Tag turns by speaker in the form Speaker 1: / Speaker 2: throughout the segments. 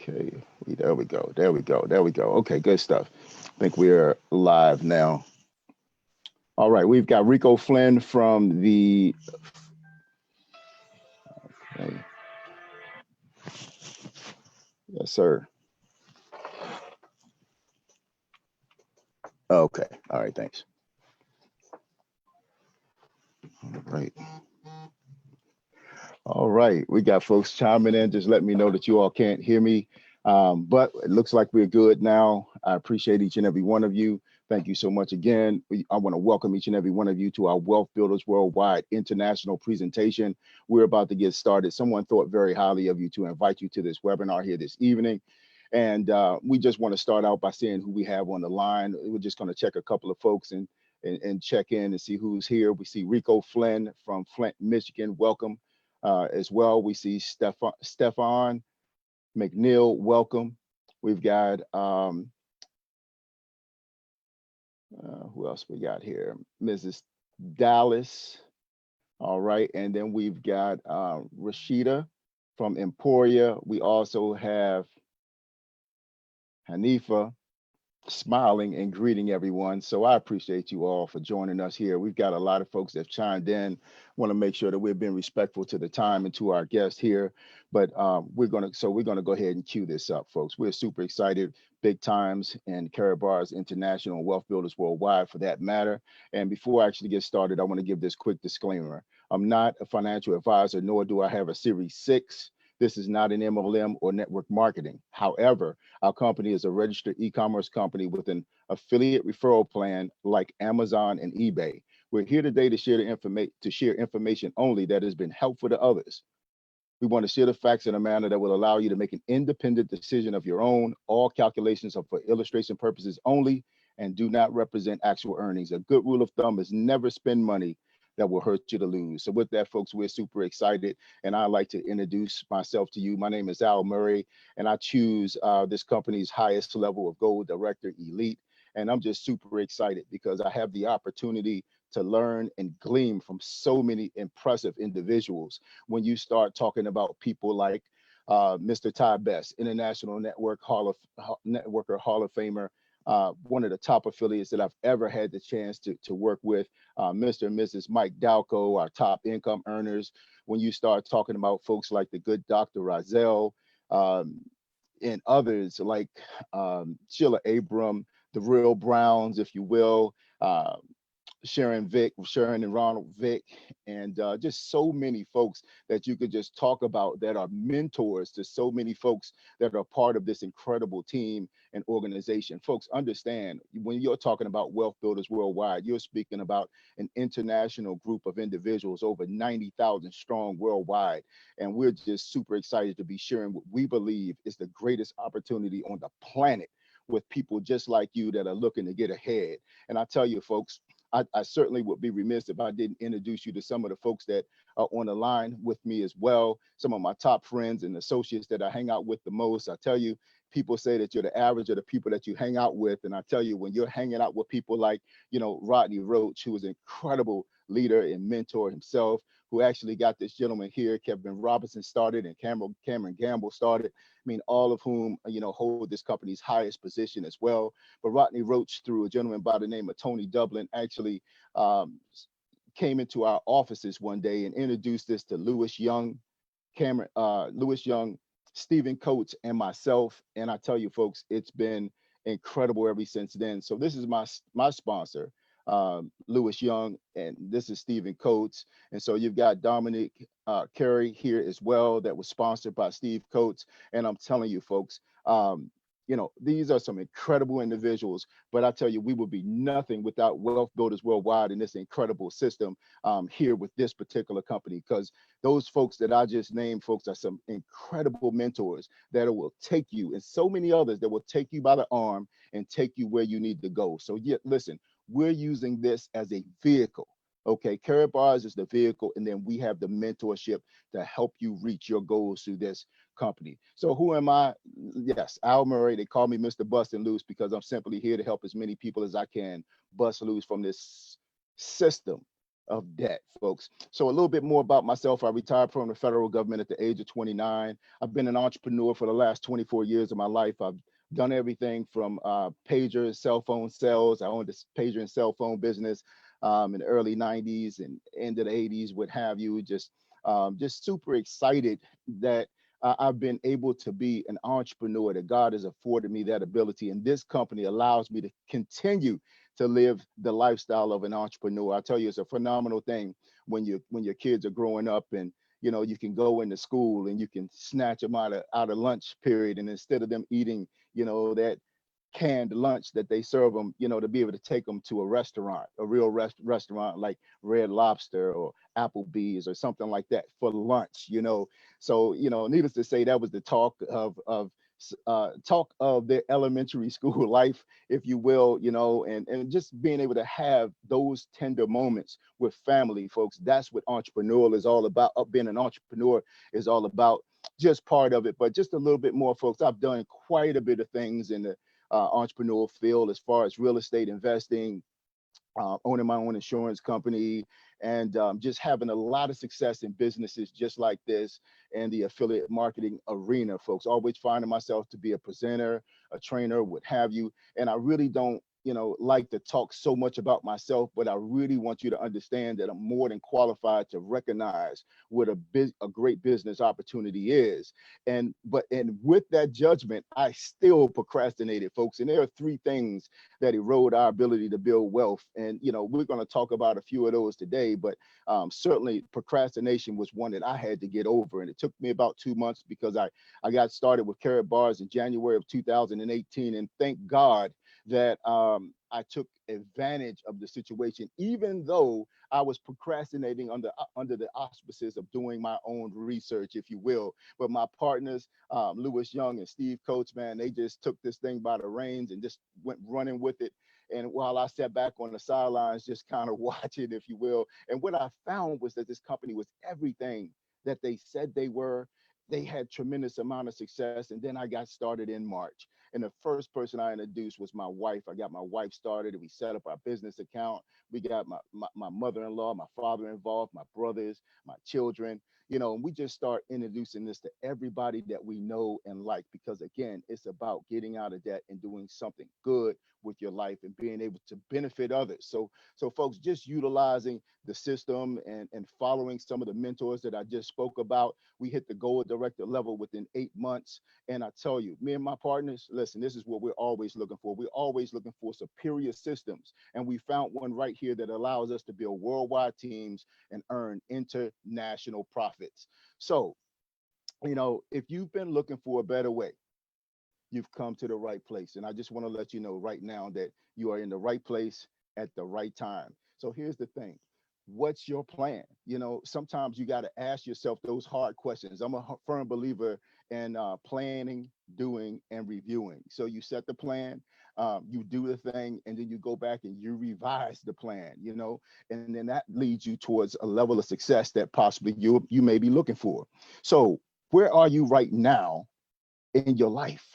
Speaker 1: Okay, there we go. There we go. There we go. Okay, good stuff. I think we're live now. All right, we've got Rico Flynn from the. Okay, yes, sir. Okay. All right. Thanks. All right. All right. We got folks chiming in. Just let me know that you all can't hear me. But it looks like we're good now. I appreciate each and every one of you. Thank you so much again. I want to welcome each and every one of you to our Wealth Builders Worldwide International presentation. We're about to get started. Someone thought very highly of you to invite you to this webinar here this evening. And we just want to start out by seeing who we have on the line. We're just going to check a couple of folks and check in and see who's here. We see Rico Flynn from Flint, Michigan. Welcome. As well, we see Stefan McNeil. Welcome. We've got who else we got here? Mrs. Dallas. All right, and then we've got Rashida from Emporia. We also have Hanifa smiling and greeting everyone. So I appreciate you all for joining us here. We've got a lot of folks that have chimed in. Want to make sure that we're being respectful to the time and to our guests here. But we're gonna go ahead and cue this up, folks. We're super excited, big times, and Karatbars International, Wealth Builders Worldwide for that matter. And before I actually get started, I want to give this quick disclaimer. I'm not a financial advisor, nor do I have a Series 6. This is not an MLM or network marketing. However, our company is a registered e-commerce company with an affiliate referral plan like Amazon and eBay. We're here today to share information only that has been helpful to others. We want to share the facts in a manner that will allow you to make an independent decision of your own. All calculations are for illustration purposes only and do not represent actual earnings. A good rule of thumb is never spend money that will hurt you to lose. So with that, folks, we're super excited. And I'd like to introduce myself to you. My name is Al Murray, and I choose this company's highest level of Gold Director Elite. And I'm just super excited because I have the opportunity to learn and glean from so many impressive individuals. When you start talking about people like Mr. Ty Best, International Networker Hall of Famer, one of the top affiliates that I've ever had the chance to work with, Mr. and Mrs. Mike Dalco, our top income earners. When you start talking about folks like the good Dr. Rozelle, and others like Sheila Abram, the Real Browns, if you will, Sharon and Ronald Vick, and just so many folks that you could just talk about that are mentors to so many folks that are part of this incredible team and organization. Folks, understand when you're talking about Wealth Builders Worldwide, you're speaking about an international group of individuals, over 90,000 strong worldwide. And we're just super excited to be sharing what we believe is the greatest opportunity on the planet with people just like you that are looking to get ahead. And I tell you, folks, I certainly would be remiss if I didn't introduce you to some of the folks that are on the line with me as well. Some of my top friends and associates that I hang out with the most. I tell you, people say that you're the average of the people that you hang out with. And I tell you, when you're hanging out with people like, Rodney Roach, who is an incredible leader and mentor himself, who actually got this gentleman here, Kevin Robinson started, and Cameron Gamble started. I mean, all of whom, hold this company's highest position as well. But Rodney Roach, through a gentleman by the name of Tony Dublin, actually came into our offices one day and introduced this to Lewis Young, Stephen Coates, and myself. And I tell you, folks, it's been incredible ever since then. So this is my sponsor, Lewis Young, and this is Stephen Coates. And so you've got Dominic Carey here as well, that was sponsored by Steve Coates. And I'm telling you, folks, these are some incredible individuals, but I tell you, we would be nothing without Wealth Builders Worldwide and this incredible system here with this particular company, because those folks that I just named, folks, are some incredible mentors that will take you, and so many others that will take you by the arm and take you where you need to go. So listen, we're using this as a vehicle. Okay, Karatbars is the vehicle, and then we have the mentorship to help you reach your goals through this company. So who am I? Yes, Al Murray. They call me Mr. Bustin' Loose because I'm simply here to help as many people as I can bust loose from this system of debt, folks. So a little bit more about myself. I retired from the federal government at the age of 29. I've been an entrepreneur for the last 24 years of my life. I've done everything from pager, cell phone sales. I owned a pager and cell phone business in the early 90s and end of the 80s, what have you. Just super excited that I've been able to be an entrepreneur, that God has afforded me that ability. And this company allows me to continue to live the lifestyle of an entrepreneur. I tell you, it's a phenomenal thing when your kids are growing up, and you can go into school and you can snatch them out of lunch period, and instead of them eating that canned lunch that they serve them, to be able to take them to a restaurant, a real restaurant like Red Lobster or Applebee's or something like that for lunch. So, needless to say, that was the talk of their elementary school life, if you will, and just being able to have those tender moments with family, folks. That's what entrepreneurial is all about. Being an entrepreneur is all about, just part of it, but just a little bit more, folks. I've done quite a bit of things in the entrepreneurial field, as far as real estate investing, owning my own insurance company, and just having a lot of success in businesses just like this and the affiliate marketing arena, folks. Always finding myself to be a presenter, a trainer, what have you. And I really don't, like to talk so much about myself, but I really want you to understand that I'm more than qualified to recognize what a great business opportunity is. And with that judgment, I still procrastinated, folks. And there are three things that erode our ability to build wealth. And, we're going to talk about a few of those today, but certainly procrastination was one that I had to get over. And it took me about 2 months, because I got started with Carrot Bars in January of 2018. And thank God that I took advantage of the situation, even though I was procrastinating under the auspices of doing my own research, if you will. But my partners, Lewis Young and Steve Coates, man, they just took this thing by the reins and just went running with it. And while I sat back on the sidelines, just kind of watching, if you will. And what I found was that this company was everything that they said they were. They had tremendous amount of success. And then I got started in March. And the first person I introduced was my wife. I got my wife started, and we set up our business account. We got my mother-in-law, my father involved, my brothers, my children, and we just start introducing this to everybody that we know and like, because again, it's about getting out of debt and doing something good with your life and being able to benefit others. So folks, just utilizing the system and following some of the mentors that I just spoke about, we hit the goal director level within 8 months. And I tell you, me and my partners, listen, this is what we're always looking for. We're always looking for superior systems. And we found one right here that allows us to build worldwide teams and earn international profits. So, if you've been looking for a better way, you've come to the right place. And I just want to let you know right now that you are in the right place at the right time. So here's the thing. What's your plan? Sometimes you got to ask yourself those hard questions. I'm a firm believer in planning, doing, and reviewing. So you set the plan, you do the thing, and then you go back and you revise the plan, and then that leads you towards a level of success that possibly you may be looking for. So where are you right now in your life?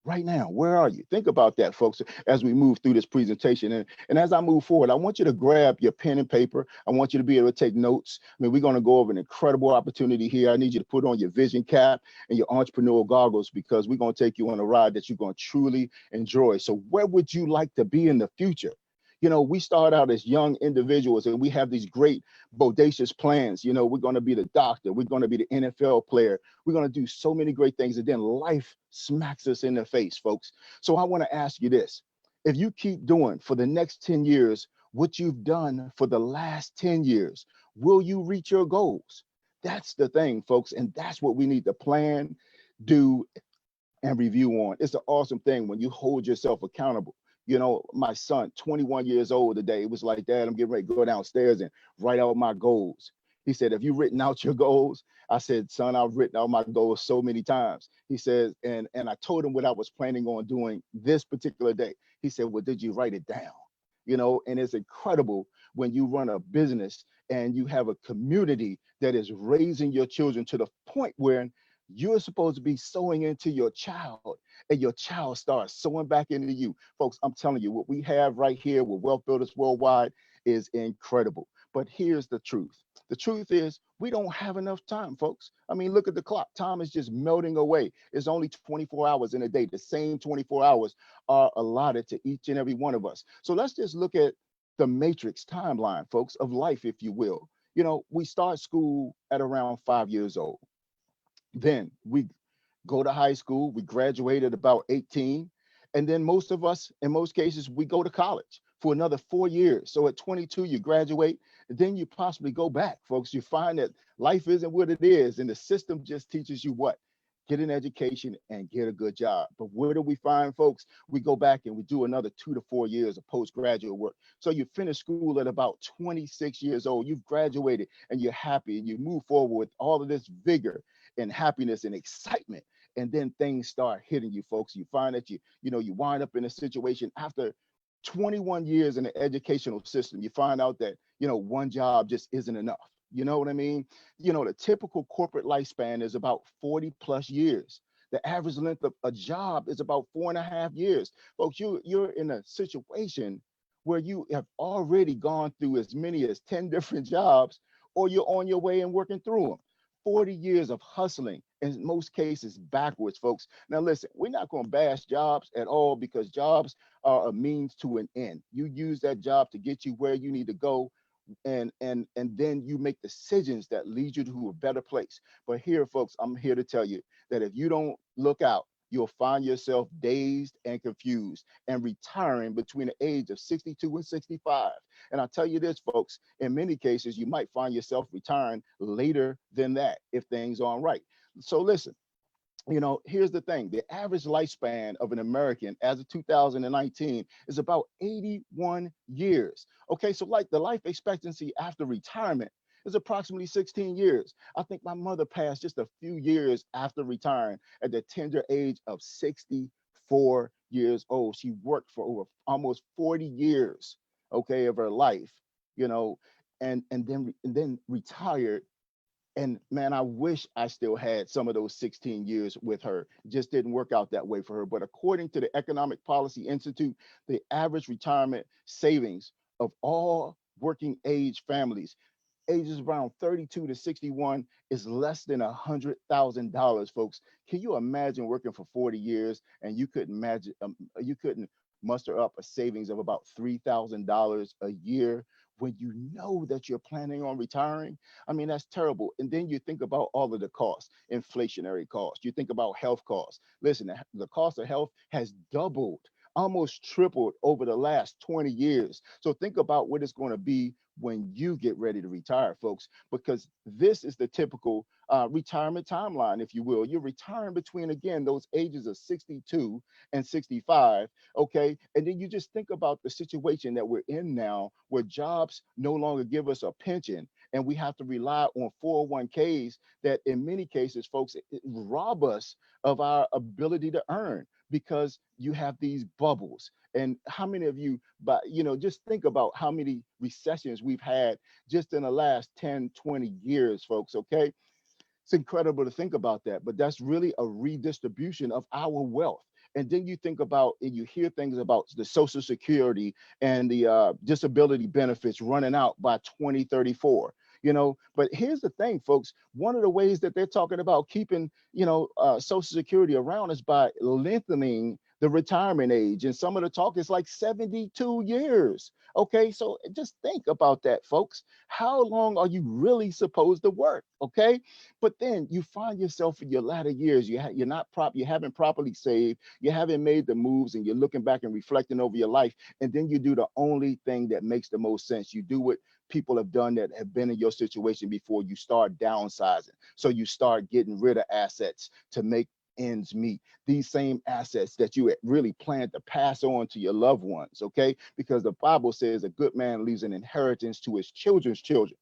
Speaker 1: Right now, where are you? Think about that, folks, as we move through this presentation. And as I move forward, I want you to grab your pen and paper. I want you to be able to take notes. I mean, we're going to go over an incredible opportunity here. I need you to put on your vision cap and your entrepreneurial goggles, because we're going to take you on a ride that you're going to truly enjoy. So where would you like to be in the future? We start out as young individuals and we have these great bodacious plans. We're going to be the doctor. We're going to be the NFL player. We're going to do so many great things. And then life smacks us in the face, folks. So I want to ask you this. If you keep doing for the next 10 years what you've done for the last 10 years, will you reach your goals? That's the thing, folks. And that's what we need to plan, do, and review on. It's an awesome thing when you hold yourself accountable. My son, 21 years old today, it was like, Dad, I'm getting ready to go downstairs and write out my goals. He said, have you written out your goals? I said, son, I've written out my goals so many times. He says, and I told him what I was planning on doing this particular day. He said, well, did you write it down? And it's incredible when you run a business and you have a community that is raising your children to the point where you're supposed to be sowing into your child, and your child starts sowing back into you. Folks, I'm telling you, what we have right here with Wealth Builders Worldwide is incredible. But here's the truth. The truth is we don't have enough time, folks. I mean, look at the clock. Time is just melting away. It's only 24 hours in a day. The same 24 hours are allotted to each and every one of us. So let's just look at the matrix timeline, folks, of life, if you will. We start school at around 5 years old. Then we go to high school, we graduate at about 18. And then most of us, in most cases, we go to college for another 4 years. So at 22, you graduate, and then you possibly go back, folks. You find that life isn't what it is, and the system just teaches you what? Get an education and get a good job. But where do we find, folks? We go back and we do another 2 to 4 years of postgraduate work. So you finish school at about 26 years old. You've graduated and you're happy and you move forward with all of this vigor and happiness and excitement. And then things start hitting you, folks. You find that you wind up in a situation after 21 years in the educational system. You find out that one job just isn't enough. You know what I mean? The typical corporate lifespan is about 40 plus years. The average length of a job is about 4.5 years. Folks, you're in a situation where you have already gone through as many as 10 different jobs, or you're on your way and working through them. 40 years of hustling, in most cases backwards, folks. Now, listen, we're not going to bash jobs at all, because jobs are a means to an end. You use that job to get you where you need to go, and then you make decisions that lead you to a better place. But here, folks, I'm here to tell you that if you don't look out, you'll find yourself dazed and confused and retiring between the age of 62 and 65. And I'll tell you this, folks, in many cases, you might find yourself retiring later than that if things aren't right. So listen, here's the thing. The average lifespan of an American as of 2019 is about 81 years. Okay, so like the life expectancy after retirement is approximately 16 years. I think my mother passed just a few years after retiring at the tender age of 64 years old. She worked for over almost 40 years, okay, of her life, you know, and then retired. And man, I wish I still had some of those 16 years with her. It just didn't work out that way for her. But according to the Economic Policy Institute, the average retirement savings of all working age families ages around 32 to 61 is less than $100,000, folks. Can you imagine working for 40 years and you couldn't muster up a savings of about $3,000 a year when you know that you're planning on retiring? I mean, that's terrible. And then you think about all of the costs, inflationary costs. You think about health costs. Listen, the cost of health has doubled, almost tripled over the last 20 years. So think about what it's going to be when you get ready to retire, folks, because this is the typical retirement timeline, if you will. You're retiring between, again, those ages of 62 and 65, okay? And then you just think about the situation that we're in now, where jobs no longer give us a pension, and we have to rely on 401ks that in many cases, folks, it rob us of our ability to earn, because you have these bubbles. And how many of you, but just think about how many recessions we've had just in the last 10, 20 years, folks, okay? It's incredible to think about that, but that's really a redistribution of our wealth. And then you think about and you hear things about the Social Security and the disability benefits running out by 2034. But here's the thing, folks. One of the ways that they're talking about keeping, Social Security around is by lengthening the retirement age. And some of the talk is like 72 years. Okay, so just think about that, folks. How long are you really supposed to work? Okay, but then you find yourself in your latter years, you haven't properly saved, you haven't made the moves, and you're looking back and reflecting over your life, and then you do the only thing that makes the most sense. You do what people have done that have been in your situation before. You start downsizing. So you start getting rid of assets to make ends meet. These same assets that you had really planned to pass on to your loved ones, okay? Because the Bible says a good man leaves an inheritance to his children's children.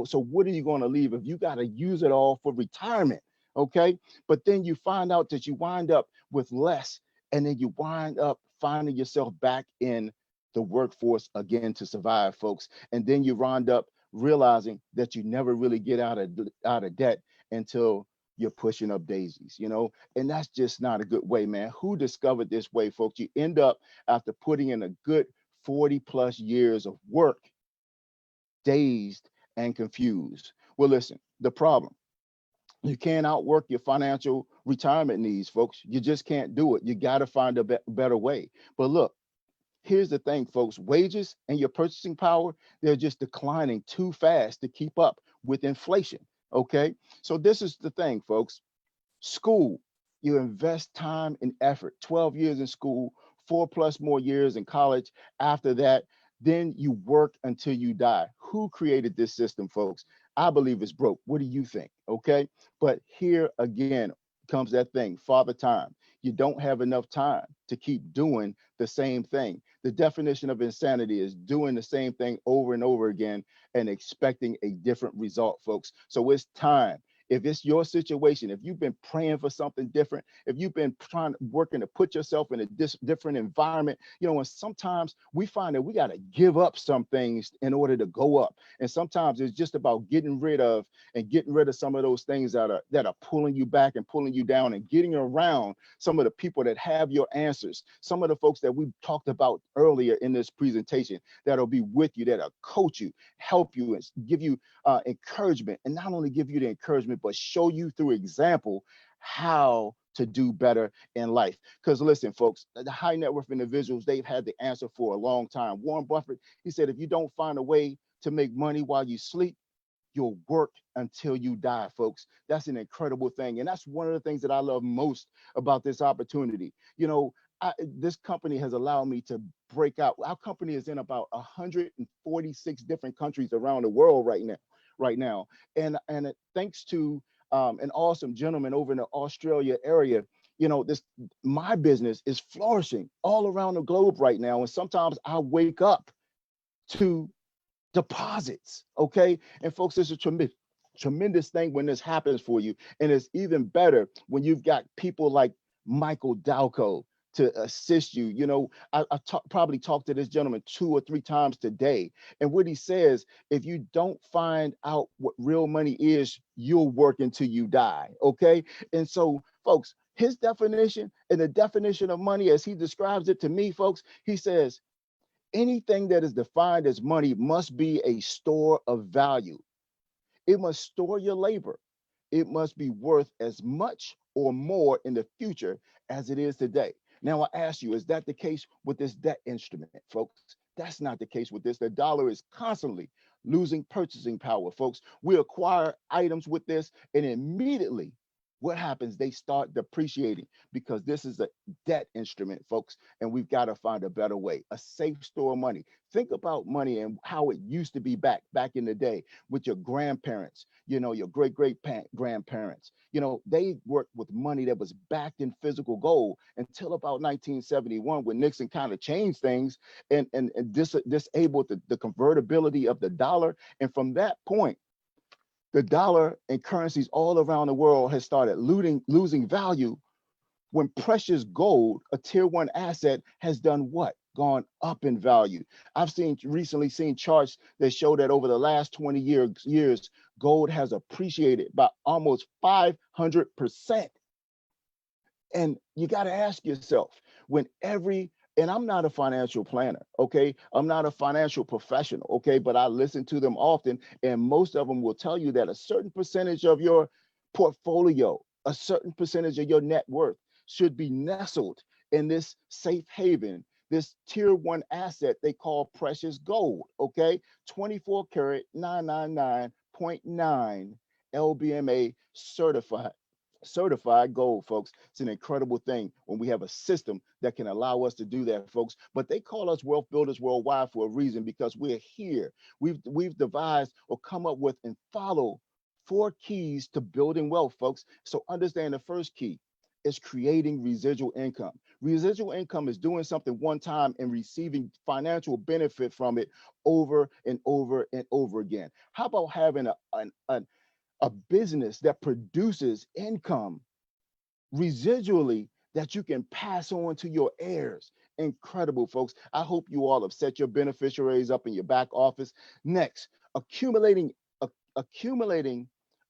Speaker 1: So what are you going to leave if you got to use it all for retirement? Okay. But then you find out that you wind up with less, and then you wind up finding yourself back in the workforce again to survive, folks. And then you wind up realizing that you never really get out of debt until you're pushing up daisies, and that's just not a good way, man. Who discovered this way, folks? You end up, after putting in a good 40 plus years of work, dazed and confused. Well, listen, the problem, you can't outwork your financial retirement needs, folks. You just can't do it. You got to find a better way. But look, here's the thing, folks, wages and your purchasing power, they're just declining too fast to keep up with inflation. Okay. So this is the thing, folks. School, you invest time and effort, 12 years in school, 4+ more years in college. After that, then you work until you die. Who created this system, folks? I believe it's broke. What do you think? Okay. But here again comes that thing, father time. You don't have enough time to keep doing the same thing. The definition of insanity is doing the same thing over and over again and expecting a different result, folks. So it's time. If it's your situation, if you've been praying for something different, if you've been trying working to put yourself in a different environment, and sometimes we find that we got to give up some things in order to go up. And sometimes it's just about getting rid of some of those things that are pulling you back and pulling you down, and getting around some of the people that have your answers. Some of the folks that we talked about earlier in this presentation that'll be with you, that'll coach you, help you, and give you encouragement, and not only give you the encouragement, but show you through example how to do better in life. Because listen, folks, the high net worth individuals, they've had the answer for a long time. Warren Buffett, he said, if you don't find a way to make money while you sleep, you'll work until you die, folks. That's an incredible thing. And that's one of the things that I love most about this opportunity. This company has allowed me to break out. Our company is in about 146 different countries around the world right now. And thanks to an awesome gentleman over in the Australia area, this my business is flourishing all around the globe right now. And sometimes I wake up to deposits. Okay. And folks, this is a tremendous thing when this happens for you. And it's even better when you've got people like Michael Dalco to assist you. I probably talked to this gentleman 2 or 3 times today. And what he says, if you don't find out what real money is, you'll work until you die. Okay. And so, folks, his definition and the definition of money as he describes it to me, folks, he says, anything that is defined as money must be a store of value. It must store your labor. It must be worth as much or more in the future as it is today. Now, I ask you, is that the case with this debt instrument, folks? That's not the case with this. The dollar is constantly losing purchasing power, folks. We acquire items with this, and immediately what happens? They start depreciating because this is a debt instrument, folks, and we've got to find a better way, a safe store of money. Think about money and how it used to be back in the day with your grandparents, your great grandparents. They worked with money that was backed in physical gold until about 1971, when Nixon kind of changed things and disabled the convertibility of the dollar. And from that point, the dollar and currencies all around the world has started losing value, when precious gold, a tier one asset, has done what? Gone up in value. I've recently seen charts that show that over the last 20 years, gold has appreciated by almost 500%. And you got to ask yourself, and I'm not a financial planner, okay? I'm not a financial professional, okay? But I listen to them often, and most of them will tell you that a certain percentage of your portfolio, a certain percentage of your net worth should be nestled in this safe haven, this tier one asset they call precious gold, okay? 24 karat 999.9 LBMA certified gold, folks. It's an incredible thing when we have a system that can allow us to do that, folks. But they call us wealth builders worldwide for a reason, because we're here. We've devised or come up with and follow 4 keys to building wealth, folks. So understand the first key is creating residual income. Residual income is doing something one time and receiving financial benefit from it over and over and over again. How about having a business that produces income residually that you can pass on to your heirs? Incredible, folks. I hope you all have set your beneficiaries up in your back office. Next, accumulating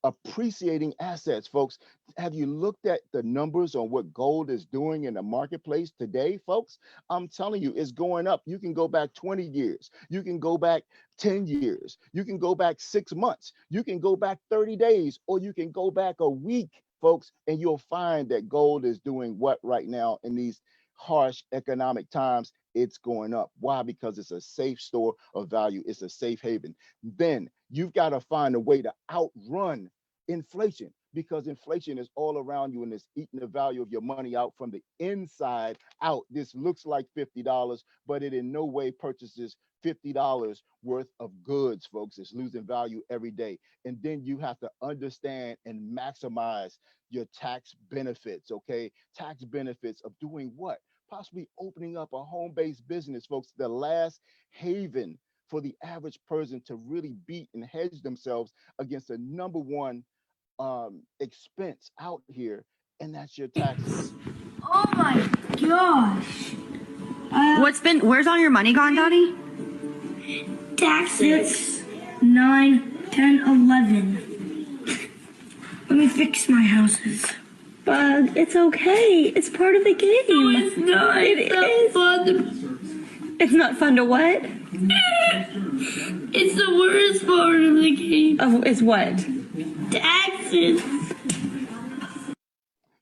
Speaker 1: appreciating assets, folks. Have you looked at the numbers on what gold is doing in the marketplace today, folks? I'm telling you, it's going up. You can go back 20 years. You can go back 10 years. You can go back 6 months. You can go back 30 days, or you can go back a week, folks, and you'll find that gold is doing what right now in these harsh economic times? It's going up. Why? Because it's a safe store of value. It's a safe haven. Then you've got to find a way to outrun inflation, because inflation is all around you and it's eating the value of your money out from the inside out. This looks like $50, but it in no way purchases $50 worth of goods, folks. It's losing value every day. And then you have to understand and maximize your tax benefits, okay? Tax benefits of doing what? Possibly opening up a home-based business, folks. The last haven for the average person to really beat and hedge themselves against the number one expense out here, and that's your taxes.
Speaker 2: Oh my gosh. Where's all your money gone, Daddy? Taxes. 9, 10, 11. Let me fix my houses. Bug, it's okay. It's part of the game. No, it's not. It's not fun. It's not fun to what? It's the worst part of the game. Oh, it's what? Taxes.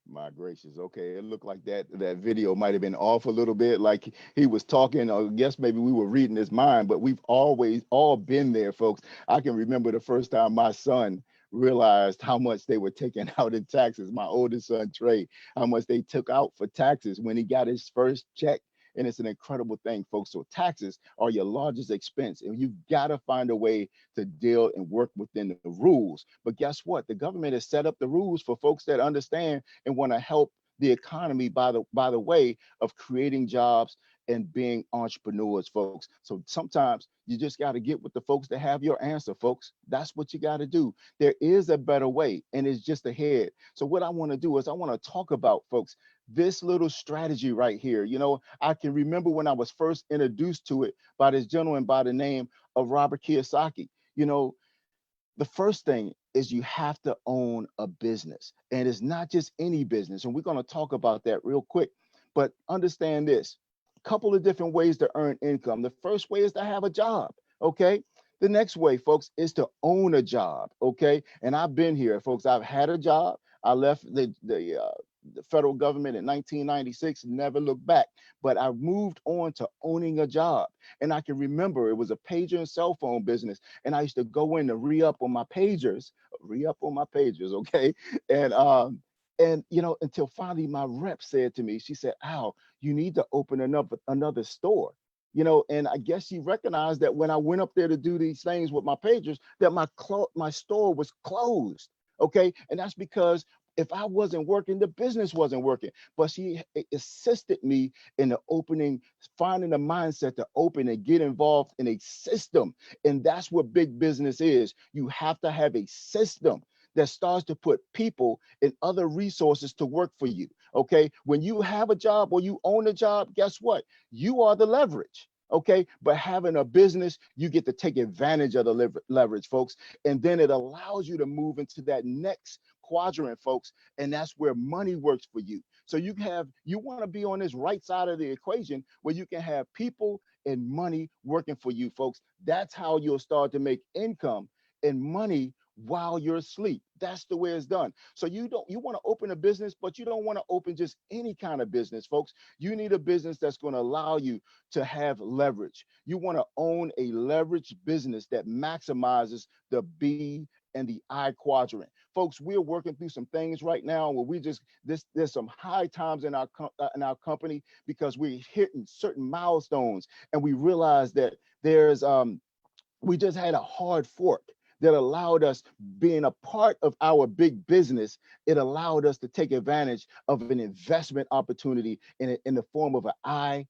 Speaker 1: My gracious. Okay, it looked like that video might have been off a little bit, like he was talking, or I guess maybe we were reading his mind, but we've always all been there, folks. I can remember the first time my son realized how much they were taking out in taxes. My oldest son, Trey, how much they took out for taxes when he got his first check. And it's an incredible thing, folks. So taxes are your largest expense, and you've got to find a way to deal and work within the rules. But guess what? The government has set up the rules for folks that understand and want to help the economy by the way of creating jobs and being entrepreneurs, folks. So sometimes you just got to get with the folks that have your answer, folks. That's what you got to do. There is a better way, and it's just ahead. So what I want to do is I want to talk about, folks, this little strategy right here. You know, I can remember when I was first introduced to it by this gentleman by the name of Robert Kiyosaki. You know, the first thing is you have to own a business, and it's not just any business. And we're going to talk about that real quick, but understand this: a couple of different ways to earn income. The first way is to have a job. Okay. The next way, folks, is to own a job. Okay. And I've been here, folks. I've had a job. I left the federal government in 1996, never looked back, but I moved on to owning a job. And I can remember it was a pager and cell phone business. And I used to go in to re-up on my pagers, okay? And you know, until finally my rep said to me, she said, Al, you need to open another store. You know, and I guess she recognized that when I went up there to do these things with my pagers, that my store was closed. Okay. And that's because if I wasn't working, the business wasn't working. But she assisted me in the opening, finding the mindset to open and get involved in a system. And that's what big business is. You have to have a system that starts to put people and other resources to work for you. Okay. When you have a job or you own a job, guess what? You are the leverage. Okay. But having a business, you get to take advantage of the leverage, folks. And then it allows you to move into that next quadrant, folks. And that's where money works for you. So you want to be on this right side of the equation where you can have people and money working for you, folks. That's how you'll start to make income and money while you're asleep. That's the way it's done. So you want to open a business, but you don't want to open just any kind of business, folks. You need a business that's going to allow you to have leverage. You want to own a leveraged business that maximizes the B and the I quadrant. Folks, we're working through some things right now where there's some high times in our company because we're hitting certain milestones, and we realize that we just had a hard fork that allowed us, being a part of our big business, it allowed us to take advantage of an investment opportunity in the form of an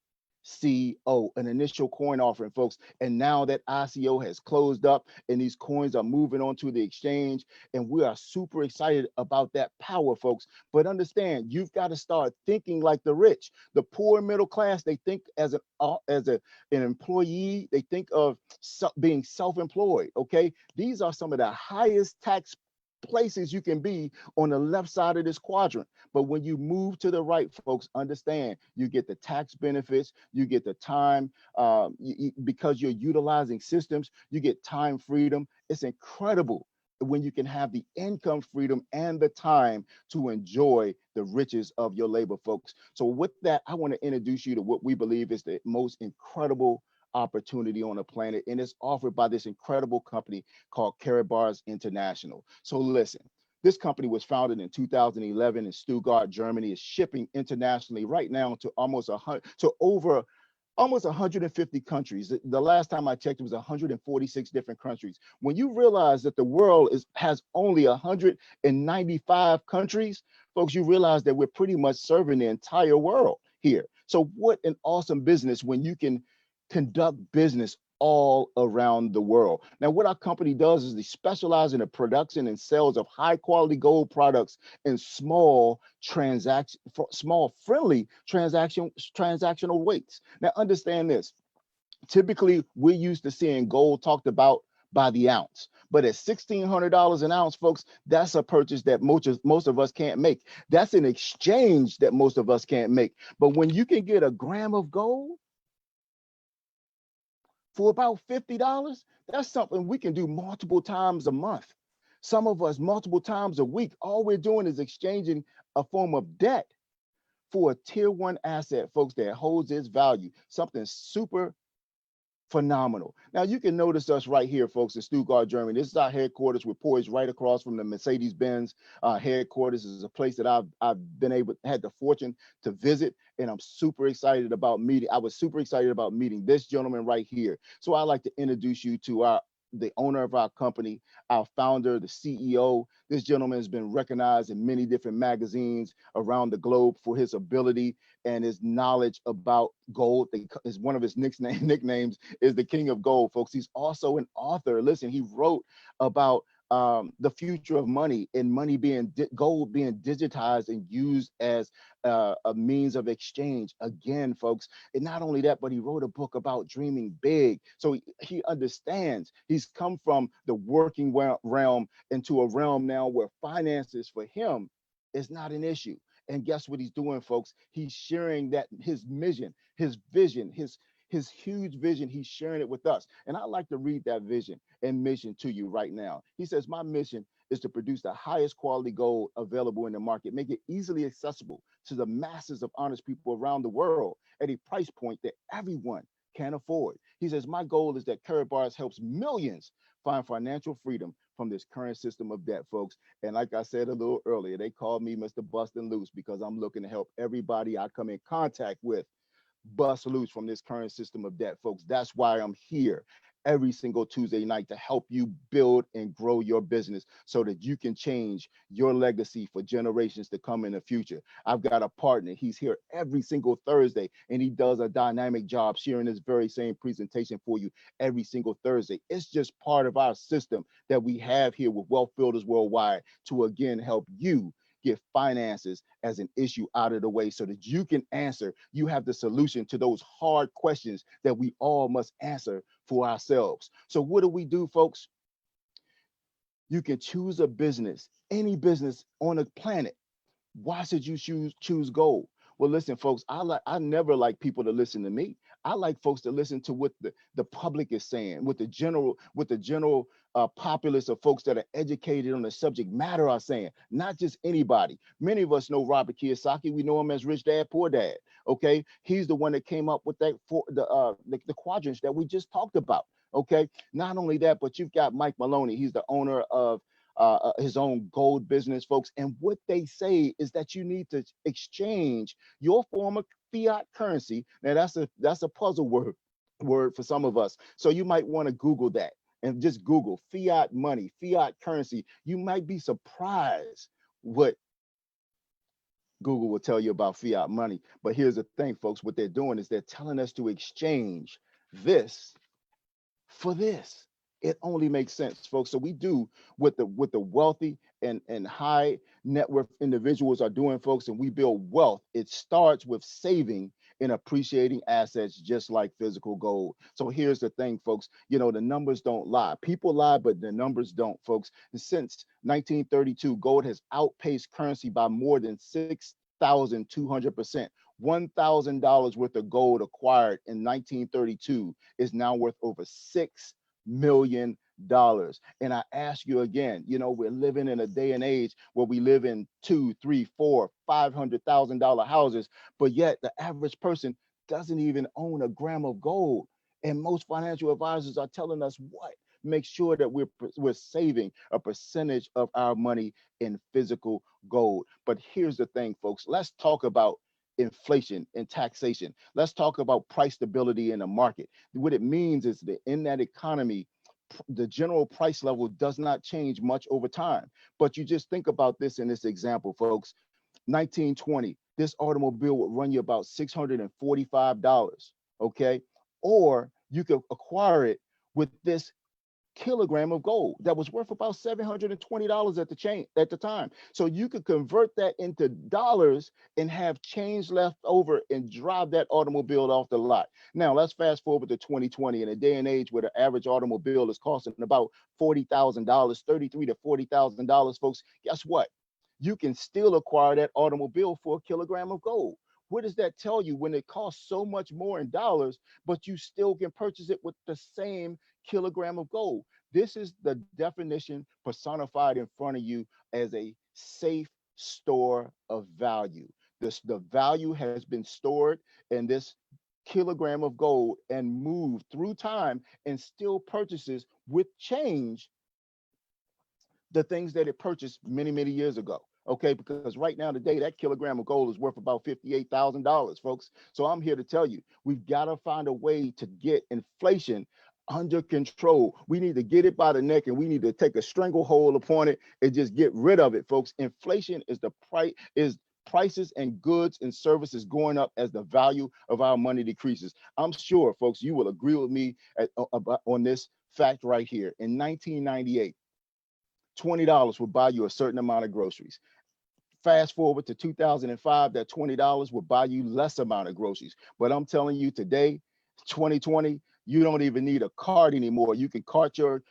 Speaker 1: ICO, an initial coin offering, folks. And now that ICO has closed up and these coins are moving on to the exchange, and we are super excited about that power, folks. But understand, you've got to start thinking like the rich. The poor and middle class, they think as an employee, they think of being self-employed. Okay, these are some of the highest tax places you can be on the left side of this quadrant. But when you move to the right, folks, understand you get the tax benefits, you get the time, because you're utilizing systems, you get time freedom. It's incredible when you can have the income freedom and the time to enjoy the riches of your labor, folks. So with that, I want to introduce you to what we believe is the most incredible opportunity on the planet, and it's offered by this incredible company called Karatbars International. So listen, this company was founded in 2011 in Stuttgart, Germany. Is shipping internationally right now to over almost 150 countries. The last time I checked, it was 146 different countries. When you realize that the world has only 195 countries, folks, you realize that we're pretty much serving the entire world here. So what an awesome business when you can conduct business all around the world. Now, what our company does is they specialize in the production and sales of high quality gold products in small friendly transactional weights. Now, understand this. Typically, we're used to seeing gold talked about by the ounce, but at $1,600 an ounce, folks, that's a purchase that most of us can't make. That's an exchange that most of us can't make. But when you can get a gram of gold for about $50, that's something we can do multiple times a month. Some of us multiple times a week. All we're doing is exchanging a form of debt for a tier one asset, folks, that holds its value, something super phenomenal. Now you can notice us right here, folks, in Stuttgart, Germany. This is our headquarters. We're poised right across from the Mercedes-Benz headquarters. This is a place that had the fortune to visit, and I'm super excited about meeting. I was super excited about meeting this gentleman right here. So I'd like to introduce you to the owner of our company, our founder, the CEO. This gentleman has been recognized in many different magazines around the globe for his ability and his knowledge about gold. Is one of his nicknames is the King of Gold, folks. He's also an author. Listen, he wrote about the future of money and money gold being digitized and used as a means of exchange. Again, folks, and not only that, but he wrote a book about dreaming big. So he understands. He's come from the working realm into a realm now where finances for him is not an issue. And guess what he's doing, folks? He's sharing that his mission, his vision, his huge vision. He's sharing it with us. And I'd like to read that vision and mission to you right now. He says, my mission is to produce the highest quality gold available in the market, make it easily accessible to the masses of honest people around the world at a price point that everyone can afford. He says, my goal is that Karatbars helps millions find financial freedom from this current system of debt, folks. And like I said a little earlier, they call me Mr. Bustin' Loose because I'm looking to help everybody I come in contact with bust loose from this current system of debt, folks. That's why I'm here every single Tuesday night to help you build and grow your business so that you can change your legacy for generations to come in the future. I've got a partner. He's here every single Thursday, and he does a dynamic job sharing this very same presentation for you every single Thursday. It's just part of our system that we have here with Wealth Builders Worldwide to, again, help you get finances as an issue out of the way so that you can answer. You have the solution to those hard questions that we all must answer for ourselves. So what do we do, folks? You can choose a business, any business on the planet. Why should you choose gold? Well, listen, folks, I never like people to listen to me. I like folks to listen to what the public is saying, what the general populace of folks that are educated on the subject matter are saying, not just anybody. Many of us know Robert Kiyosaki. We know him as Rich Dad, Poor Dad. Okay, he's the one that came up with that for the quadrants that we just talked about. Okay, not only that, but you've got Mike Maloney. He's the owner of his own gold business, folks. And what they say is that you need to exchange your form of fiat currency. Now that's a puzzle word for some of us. So you might want to Google that and just Google fiat money, fiat currency. You might be surprised what Google will tell you about fiat money. But here's the thing, folks, what they're doing is they're telling us to exchange this for this. It only makes sense, folks. So we do what the wealthy and high net worth individuals are doing, folks, and we build wealth. It starts with saving in appreciating assets just like physical gold. So here's the thing, folks. The numbers don't lie. People lie, but the numbers don't, folks. Since 1932, gold has outpaced currency by more than 6,200%. $1,000 worth of gold acquired in 1932 is now worth over $6 million. And I ask you again, we're living in a day and age where we live in two, three, four, $500,000 houses, but yet the average person doesn't even own a gram of gold. And most financial advisors are telling us what? Make sure that we're saving a percentage of our money in physical gold. But here's the thing, folks. Let's talk about inflation and taxation. Let's talk about price stability in the market. What it means is that in that economy, the general price level does not change much over time. But you just think about this in this example, folks. 1920, this automobile would run you about $645, okay? Or you could acquire it with this kilogram of gold that was worth about $720 at the time. So you could convert that into dollars and have change left over and drive that automobile off the lot. Now let's fast forward to 2020, in a day and age where the average automobile is costing about $40,000, $33,000 to $40,000, folks. Guess what? You can still acquire that automobile for a kilogram of gold. What does that tell you? When it costs so much more in dollars, but you still can purchase it with the same kilogram of gold. This is the definition personified in front of you as a safe store of value. The value has been stored in this kilogram of gold and moved through time and still purchases with change the things that it purchased many, many years ago. Okay, because right now today that kilogram of gold is worth about $58,000, folks. So I'm here to tell you, we've got to find a way to get inflation under control. We need to get it by the neck and we need to take a stranglehold upon it and just get rid of it, folks. Inflation is the prices and goods and services going up as the value of our money decreases. I'm sure, folks, you will agree with me on this fact right here. In 1998, $20 would buy you a certain amount of groceries. Fast forward to 2005, that $20 will buy you less amount of groceries. But I'm telling you today, 2020, you don't even need a cart anymore. You can cart your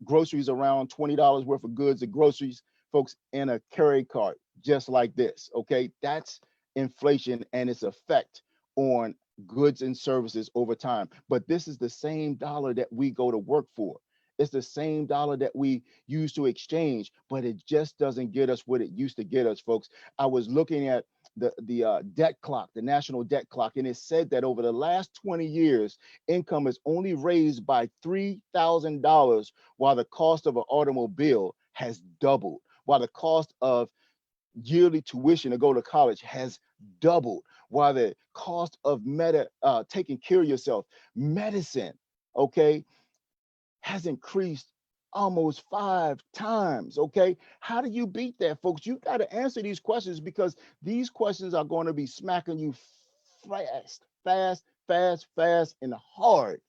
Speaker 1: groceries around, $20 worth of goods and groceries, folks, in a carry cart, just like this. Okay, that's inflation and its effect on goods and services over time. But this is the same dollar that we go to work for. It's the same dollar that we use to exchange, but it just doesn't get us what it used to get us, folks. I was looking at the debt clock, the national debt clock, and it said that over the last 20 years, income is only raised by $3,000, while the cost of an automobile has doubled, while the cost of yearly tuition to go to college has doubled, while the cost of taking care of yourself, medicine, okay, has increased almost 5 times. Okay. How do you beat that, folks? You got to answer these questions because these questions are going to be smacking you fast, and hard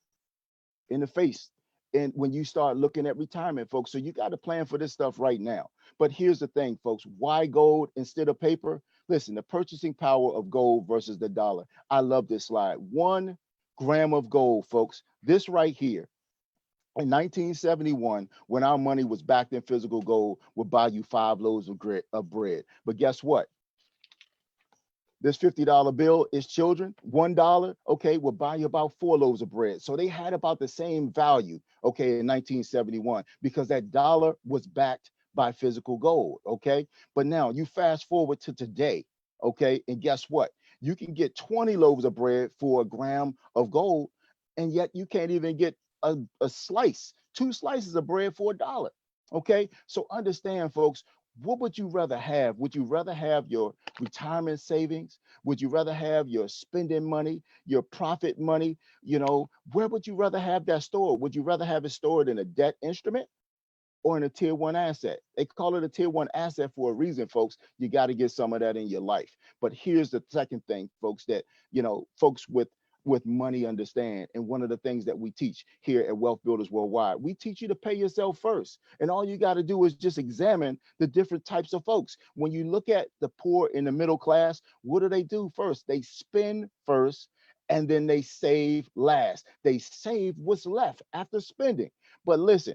Speaker 1: in the face. And when you start looking at retirement, folks, so you got to plan for this stuff right now. But here's the thing, folks, why gold instead of paper? Listen, the purchasing power of gold versus the dollar. I love this slide. 1 gram of gold, folks, this right here in 1971, when our money was backed in physical gold, would buy you 5 loaves of bread. But guess what? This $50 bill is children, $1, okay, will buy you about 4 loaves of bread. So they had about the same value, okay, in 1971, because that dollar was backed by physical gold, okay? But now you fast forward to today, okay, and guess what? You can get 20 loaves of bread for a gram of gold, and yet you can't even get a slice, 2 slices of bread for $1, okay? So understand, folks, what would you rather have? Would you rather have your retirement savings? Would you rather have your spending money, your profit money? Where would you rather have that stored? Would you rather have it stored in a debt instrument or in a tier one asset? They call it a tier one asset for a reason, folks. You got to get some of that in your life. But here's the second thing, folks, that, folks with with money understand. And one of the things that we teach here at Wealth Builders Worldwide, we teach you to pay yourself first. And all you got to do is just examine the different types of folks. When you look at the poor in the middle class, what do they do first? They spend first and then they save last. They save what's left after spending. But listen,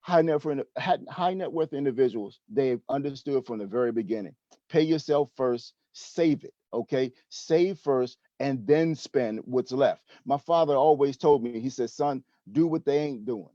Speaker 1: high net worth individuals, they've understood from the very beginning. Pay yourself first, save it. Okay, save first and then spend what's left. My father always told me, he said, son, do what they ain't doing.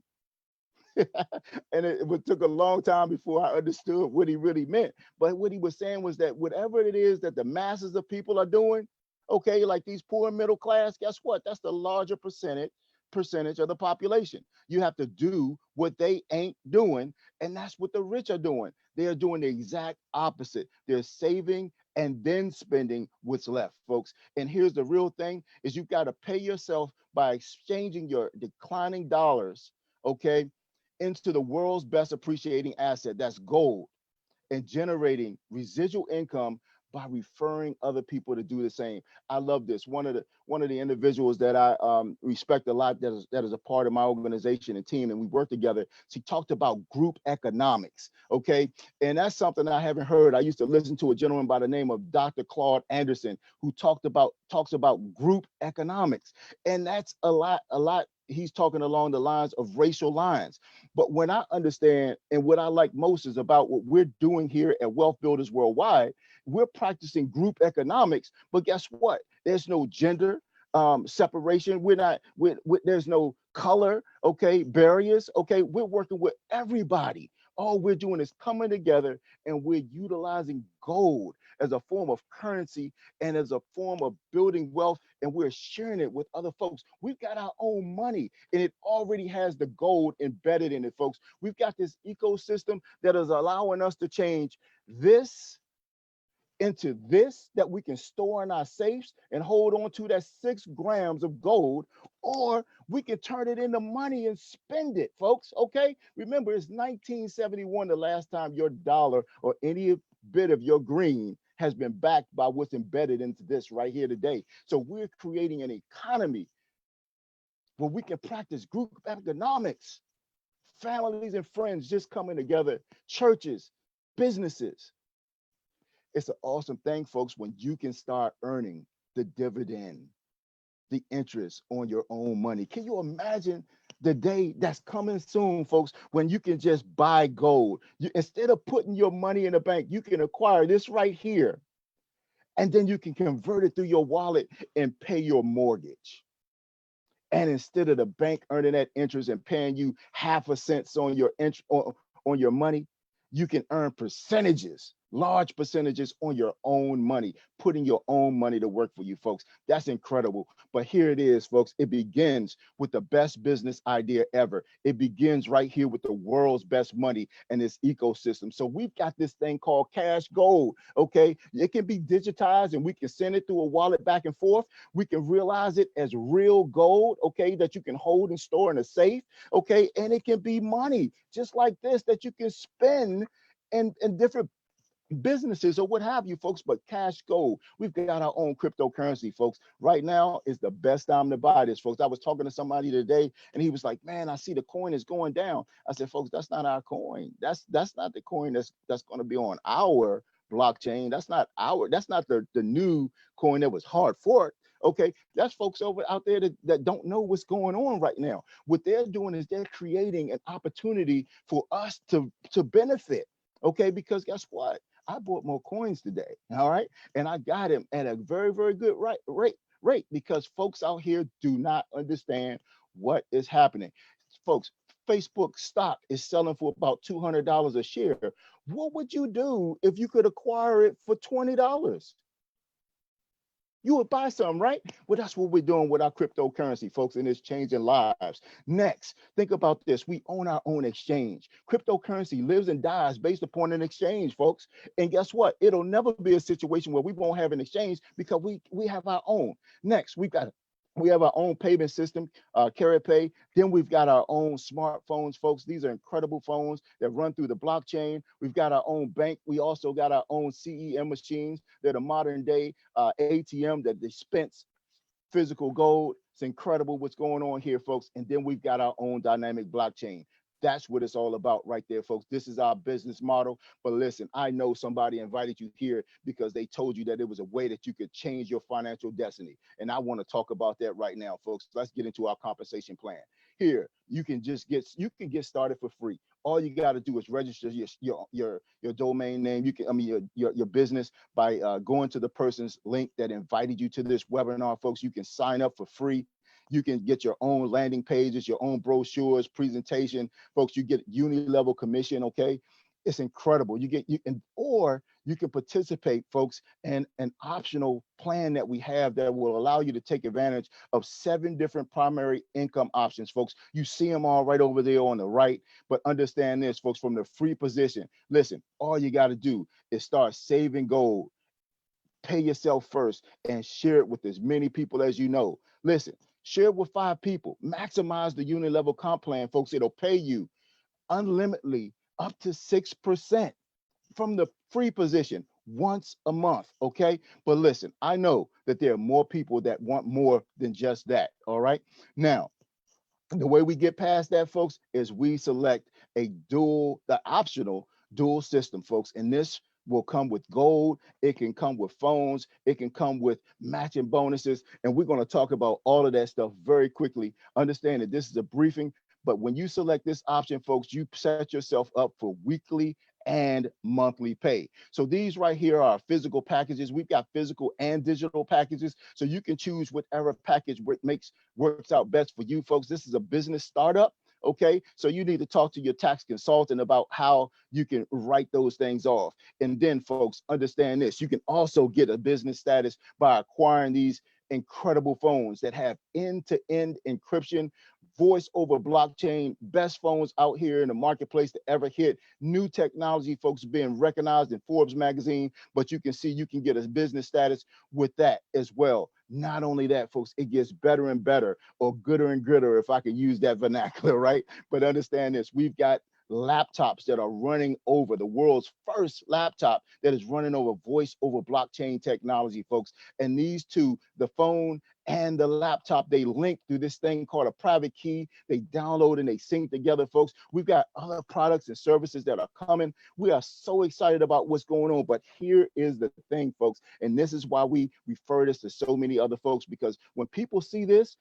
Speaker 1: And it took a long time before I understood what he really meant. But what he was saying was that whatever it is that the masses of people are doing, okay, like these poor and middle class, guess what? That's the larger percentage of the population. You have to do what they ain't doing, and that's what the rich are doing. They are doing the exact opposite. They're saving and then spending what's left, folks. And here's the real thing is you've got to pay yourself by exchanging your declining dollars, okay, into the world's best appreciating asset, that's gold, and generating residual income by referring other people to do the same. I love this. One of the individuals that I respect a lot, that is a part of my organization and team, and we work together. She talked about group economics. Okay, and that's something I haven't heard. I used to listen to a gentleman by the name of Dr. Claude Anderson who talks about group economics, and that's a lot. He's talking along the lines of racial lines. But when I understand, and what I like most is about what we're doing here at Wealth Builders Worldwide, we're practicing group economics. But guess what? There's no gender separation. There's no color, okay, barriers. Okay, we're working with everybody. All we're doing is coming together and we're utilizing gold as a form of currency and as a form of building wealth, and we're sharing it with other folks. We've got our own money and it already has the gold embedded in it, folks. We've got this ecosystem that is allowing us to change this into this that we can store in our safes and hold on to, that 6 grams of gold, or we can turn it into money and spend it, folks. Okay, remember, it's 1971 the last time your dollar or any bit of your green has been backed by what's embedded into this right here today. So we're creating an economy where we can practice group economics, families and friends just coming together, churches, businesses. It's an awesome thing, folks, when you can start earning the dividend, the interest on your own money. Can you imagine the day that's coming soon, folks, when you can just buy gold? Instead of putting your money in the bank, you can acquire this right here, and then you can convert it through your wallet and pay your mortgage. And instead of the bank earning that interest and paying you half a cents on your on your money, you can earn percentages, large percentages on your own money, putting your own money to work for you, folks. That's incredible. But here it is, folks. It begins with the best business idea ever. It begins right here with the world's best money and this ecosystem. So we've got this thing called cash gold. Okay, it can be digitized and we can send it through a wallet back and forth. We can realize it as real gold, okay, that you can hold and store in a safe, okay, and it can be money just like this that you can spend in different businesses or what have you, folks. But cash gold, we've got our own cryptocurrency, folks. Right now is the best time to buy this, folks. I was talking to somebody today and he was like, man, I see the coin is going down. I said, folks, that's not our coin. That's not the coin that's going to be on our blockchain. That's not the new coin that was hard forked. Okay, that's folks over out there that don't know what's going on right now. What they're doing is they're creating an opportunity for us to benefit. Okay, because guess what? I bought more coins today. All right. And I got them at a very, very good rate because folks out here do not understand what is happening. Folks, Facebook stock is selling for about $200 a share. What would you do if you could acquire it for $20? You would buy some, right? Well, that's what we're doing with our cryptocurrency, folks, and it's changing lives. Next, think about this. We own our own exchange. Cryptocurrency lives and dies based upon an exchange, folks. And guess what? It'll never be a situation where we won't have an exchange because we have our own. Next, we have our own payment system, Carry Pay. Then we've got our own smartphones, folks. These are incredible phones that run through the blockchain. We've got our own bank. We also got our own CEM machines. They're the modern day ATM that dispense physical gold. It's incredible what's going on here, folks. And then we've got our own dynamic blockchain. That's what it's all about right there, folks. This is our business model. But listen, I know somebody invited you here because they told you that it was a way that you could change your financial destiny. And I want to talk about that right now, folks. Let's get into our compensation plan. Here, you can get started for free. All you got to do is register your domain name. You can, I mean, your business by going to the person's link that invited you to this webinar, folks. You can sign up for free. You can get your own landing pages, your own brochures, presentation, folks. You get uni-level commission. Okay, it's incredible. Or you can participate, folks, in an optional plan that we have that will allow you to take advantage of 7 different primary income options, folks. You see them all right over there on the right. But understand this, folks, from the free position. Listen, all you got to do is start saving gold, pay yourself first, and share it with as many people as you know. Listen, share it with 5 people. Maximize the unit level comp plan, folks. It'll pay you unlimitedly up to 6% from the free position once a month. Okay. But listen, I know that there are more people that want more than just that. All right. Now, the way we get past that, folks, is we select the optional dual system, folks. And this will come with gold. It can come with phones. It can come with matching bonuses. And we're going to talk about all of that stuff very quickly. Understand that this is a briefing, but when you select this option, folks, you set yourself up for weekly and monthly pay. So these right here are physical packages. We've got physical and digital packages. So you can choose whatever package works out best for you, folks. This is a business startup. Okay, so you need to talk to your tax consultant about how you can write those things off. And then, folks, understand this. You can also get a business status by acquiring these incredible phones that have end-to-end encryption, voice over blockchain, best phones out here in the marketplace to ever hit. New technology, folks, being recognized in Forbes magazine, but you can see you can get a business status with that as well. Not only that, folks, it gets better and better, or gooder and gooder, if I can use that vernacular, right? But understand this, we've got laptops that are running over the world's first laptop that is running over voice over blockchain technology, folks. And these two, the phone and the laptop, they link through this thing called a private key. They download and they sync together, folks. We've got other products and services that are coming. We are so excited about what's going on. But here is the thing, folks, and this is why we refer this to so many other folks, because when people see this,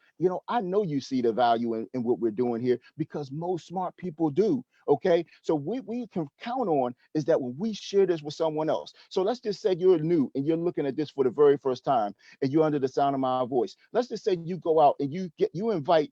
Speaker 1: I know you see the value in what we're doing here, because most smart people do. Okay, so we can count on is that when we share this with someone else. So let's just say you're new and you're looking at this for the very first time and you're under the sound of my voice. Let's just say you go out and you invite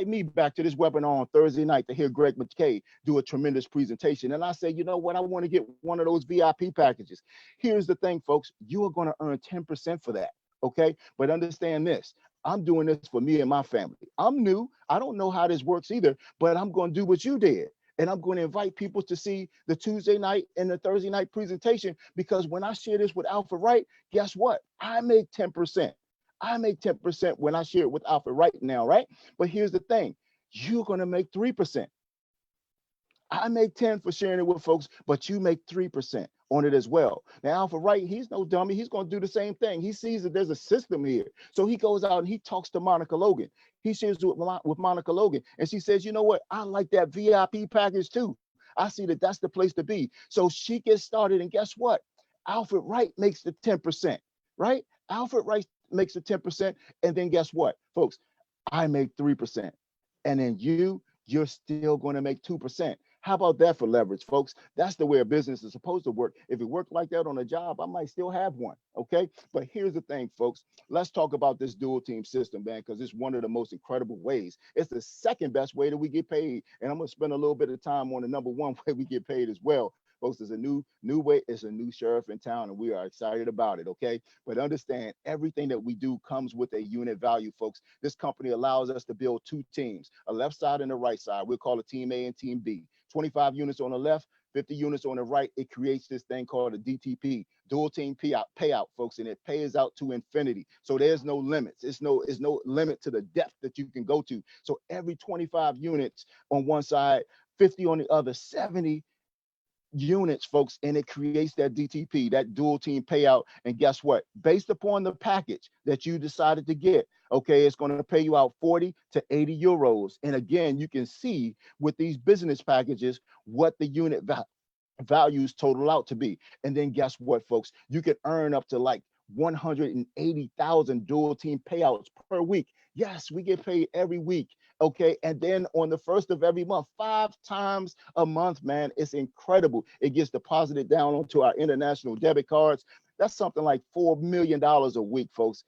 Speaker 1: me back to this webinar on Thursday night to hear Greg McKay do a tremendous presentation. And I say, you know what, I want to get one of those VIP packages. Here's the thing, folks, you are going to earn 10% for that. Okay, but understand this. I'm doing this for me and my family. I'm new. I don't know how this works either, but I'm going to do what you did. And I'm going to invite people to see the Tuesday night and the Thursday night presentation, because when I share this with Alpha Wright, guess what? I make 10%. I make 10% when I share it with Alpha Wright now, right? But here's the thing. You're going to make 3%. I make 10 for sharing it with folks, but you make 3% on it as well. Now, Alpha Wright, he's no dummy. He's going to do the same thing. He sees that there's a system here. So he goes out and he talks to Monica Logan. He shares with Monica Logan. And she says, you know what? I like that VIP package too. I see that that's the place to be. So she gets started. And guess what? Alfred Wright makes the 10%, right? Alfred Wright makes the 10%. And then guess what, folks? I make 3%. And then you're still going to make 2%. How about that for leverage, folks? That's the way a business is supposed to work. If it worked like that on a job, I might still have one. Okay. But here's the thing, folks. Let's talk about this dual team system, man, because it's one of the most incredible ways. It's the second best way that we get paid. And I'm going to spend a little bit of time on the number one way we get paid as well. Folks, there's a new way. It's a new sheriff in town, and we are excited about it. Okay. But understand, everything that we do comes with a unit value, folks. This company allows us to build 2 teams, a left side and a right side. We'll call it team A and team B. 25 units on the left, 50 units on the right. It creates this thing called a DTP, dual team payout, folks, and it pays out to infinity. So there's no limits. It's no limit to the depth that you can go to. So every 25 units on one side, 50 on the other, 70 units, folks, and it creates that DTP, that dual team payout. And guess what? Based upon the package that you decided to get, okay, it's going to pay you out 40 to 80 euros. And again, you can see with these business packages what the values total out to be. And then guess what, folks? You can earn up to like 180,000 dual team payouts per week. Yes, we get paid every week. Okay. And then on the first of every month, 5 times a month, man, it's incredible. It gets deposited down onto our international debit cards. That's something like $4 million a week, folks.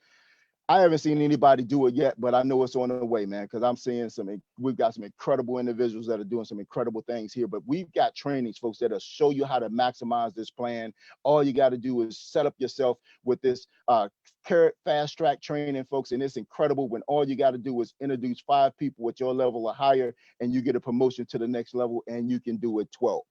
Speaker 1: I haven't seen anybody do it yet, but I know it's on the way, man, because I'm seeing we've got some incredible individuals that are doing some incredible things here, but we've got trainings, folks, that'll show you how to maximize this plan. All you got to do is set up yourself with this carrot fast track training, folks, and it's incredible when all you got to do is introduce 5 people with your level or higher, and you get a promotion to the next level, and you can do it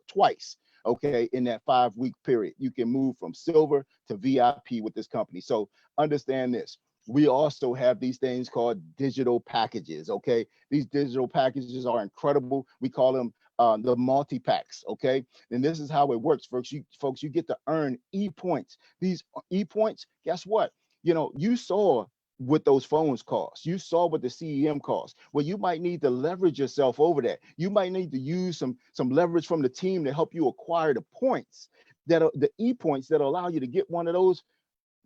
Speaker 1: twice. Okay, in that 5 week period, you can move from silver to VIP with this company. So understand this. We also have these things called digital packages. Okay, these digital packages are incredible. We call them the multi packs. Okay, and this is how it works, folks. You get to earn e-points. These e-points, guess what? You saw what those phones cost. You saw what the CEM cost. Well, you might need to leverage yourself over that. You might need to use some leverage from the team to help you acquire the points that are the e-points that allow you to get one of those